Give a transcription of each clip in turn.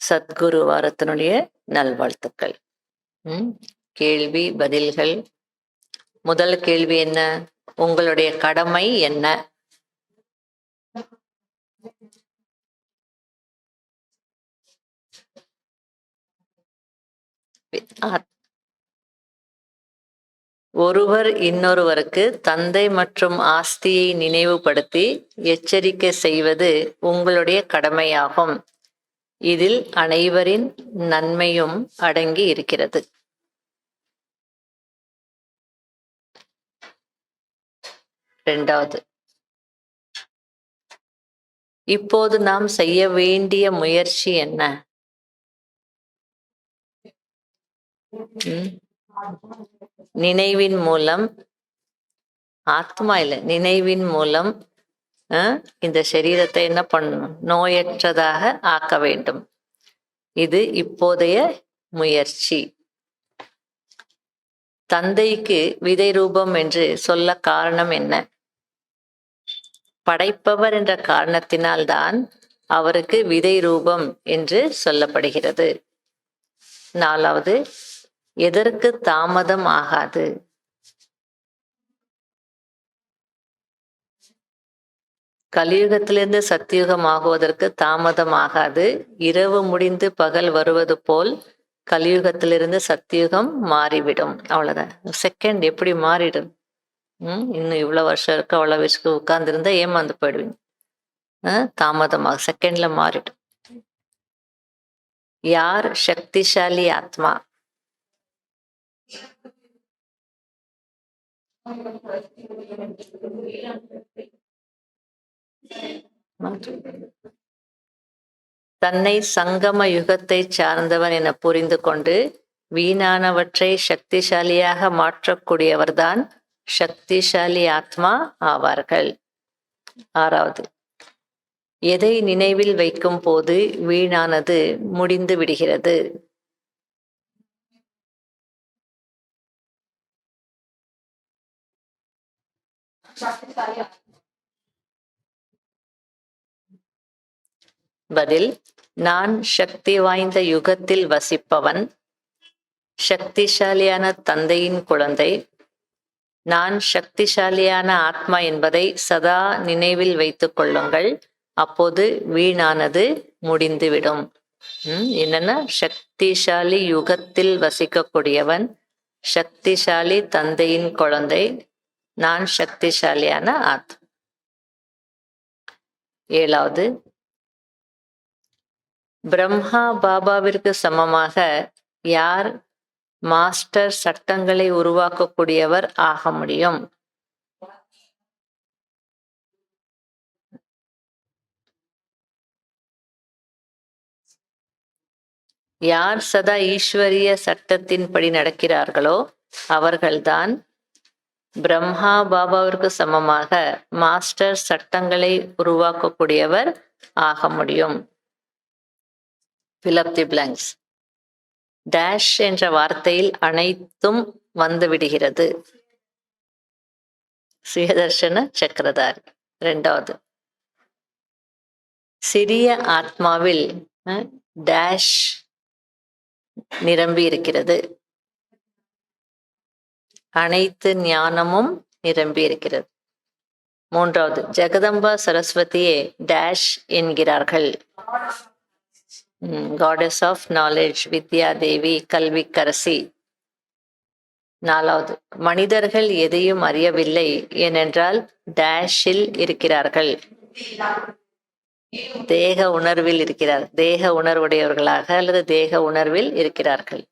சத்குரு வாரத்தினுடைய நல்வாழ்த்துக்கள். கேள்வி பதில்கள். முதல் கேள்வி என்ன? உங்களுடைய கடமை என்ன? ஒருவர் இன்னொருவருக்கு தந்தை மற்றும் ஆஸ்தியை நினைவுபடுத்தி எச்சரிக்கை செய்வது உங்களுடைய கடமையாகும். இதில் அனைவரின் நன்மையும் அடங்கி இருக்கிறது. இரண்டாவது, இப்போது நாம் செய்ய வேண்டிய முயற்சி என்ன? நினைவின் மூலம், ஆத்மா இல்லை, நினைவின் மூலம் இந்த சரீரத்தை என்ன பண்ணணும்? நோயற்றதாக ஆக்க வேண்டும். இது இப்போதைய முயற்சி. தந்தைக்கு விதை ரூபம் என்று சொல்ல காரணம் என்ன? படைப்பவர் என்ற காரணத்தினால்தான் அவருக்கு விதை ரூபம் என்று சொல்லப்படுகிறது. நாலாவது, எதற்கு தாமதம் ஆகாது? கலியுகத்திலிருந்து சத்தியுகம் ஆகுவதற்கு தாமதம் ஆகாது. இரவு முடிந்து பகல் வருவது போல் கலியுகத்திலிருந்து சத்தியுகம் மாறிவிடும். அவ்வளவுதான். செகண்ட் எப்படி மாறிடும்? இன்னும் இவ்வளவு வருஷம் இருக்கு, அவ்வளவு வயசுக்கு உட்கார்ந்து இருந்தா ஏமாந்து போயிடுவீங்க. தாமதமாக செகண்ட்ல மாறிடும். யார் சக்திசாலி ஆத்மா? தன்னை சங்கம யுகத்தை சார்ந்தவன் என புரிந்து கொண்டு வீணானவற்றை சக்திசாலியாக மாற்றக்கூடியவர்தான் சக்திசாலி ஆத்மா ஆவார்கள். ஆறாவது, எதை நினைவில் வைக்கும் போது வீணானது முடிந்து விடுகிறது? பதில், நான் சக்தி வாய்ந்த யுகத்தில் வசிப்பவன், சக்திசாலியான தந்தையின் குழந்தை. நான் சக்திசாலியான ஆத்மா என்பதை சதா நினைவில் வைத்துக் கொள்ளுங்கள். அப்போது வீணானது முடிந்துவிடும். என்னன்னா, சக்திசாலி யுகத்தில் வசிக்கக்கூடியவன், சக்திசாலி தந்தையின் குழந்தை, நான் சக்திசாலியான ஆத்மா. ஏழாவது, பிரம்மா பாபாவிற்கு சமமாக யார் மாஸ்டர் சட்டங்களை உருவாக்கக்கூடியவர் ஆக முடியும்? யார் சதா ஈஸ்வரிய சட்டத்தின்படி நடக்கிறார்களோ அவர்கள்தான் பிரம்மா பாபாவிற்கு சமமாக மாஸ்டர் சட்டங்களை உருவாக்கக்கூடியவர் ஆக முடியும். Fill up the blanks. Dash என்ற வார்த்தையில் அனைத்தும் வந்து விடுகிறது. சுயதர்ஷன சக்கரதாரி. இரண்டாவது, சிறிய ஆத்மாவில் டேஷ் நிரம்பி இருக்கிறது. அனைத்து ஞானமும் நிரம்பி இருக்கிறது. மூன்றாவது, ஜெகதம்பா சரஸ்வதியே டேஷ் என்கிறார்கள். காடஸ் ஆஃப் நாலேஜ், வித்யா தேவி, கல்விக்கரசி. நாலாவது, மனிதர்கள் எதையும் அறியவில்லை, ஏனென்றால் டேஷில் இருக்கிறார்கள். தேக உணர்வில் இருக்கிறார், தேக உணர்வுடையவர்களாக அல்லது தேக உணர்வில் இருக்கிறார்கள்.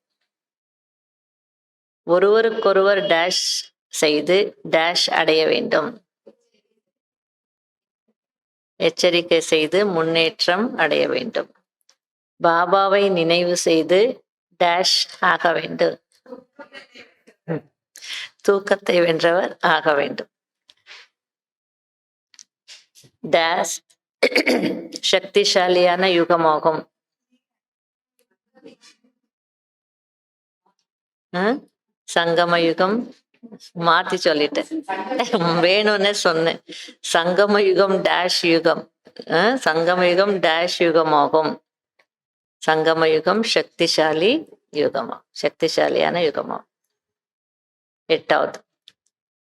ஒருவருக்கொருவர் டேஷ் செய்து டேஷ் அடைய வேண்டும். எச்சரிக்கை செய்து முன்னேற்றம் அடைய வேண்டும். பாபாவை நினைவு செய்து டேஷ் ஆக வேண்டும். தூக்கத்தை வென்றவர் ஆக வேண்டும். டேஷ் சக்திசாலியான யுகமாகும். சங்கம யுகம் மாத்தி சொல்லிட்டேன், வேணும்னு சொன்னேன். சங்கம யுகம் டேஷ் யுகம், சங்கம யுகம் டேஷ் யுகமாகும். சங்கம யுகம் சக்திசாலி யுகமா, சக்திசாலியான யுகமா. 8வது,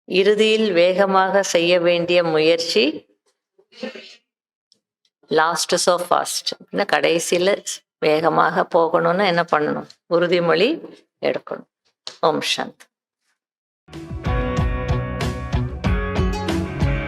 இறுதியில் வேகமாக செய்ய வேண்டிய முயற்சி லாஸ்ட் சோ ஃபாஸ்ட். கடைசியில வேகமாக போகணும்னு என்ன பண்ணணும்? உறுதிமொழி எடுக்கணும். ஓம் சாந்தி.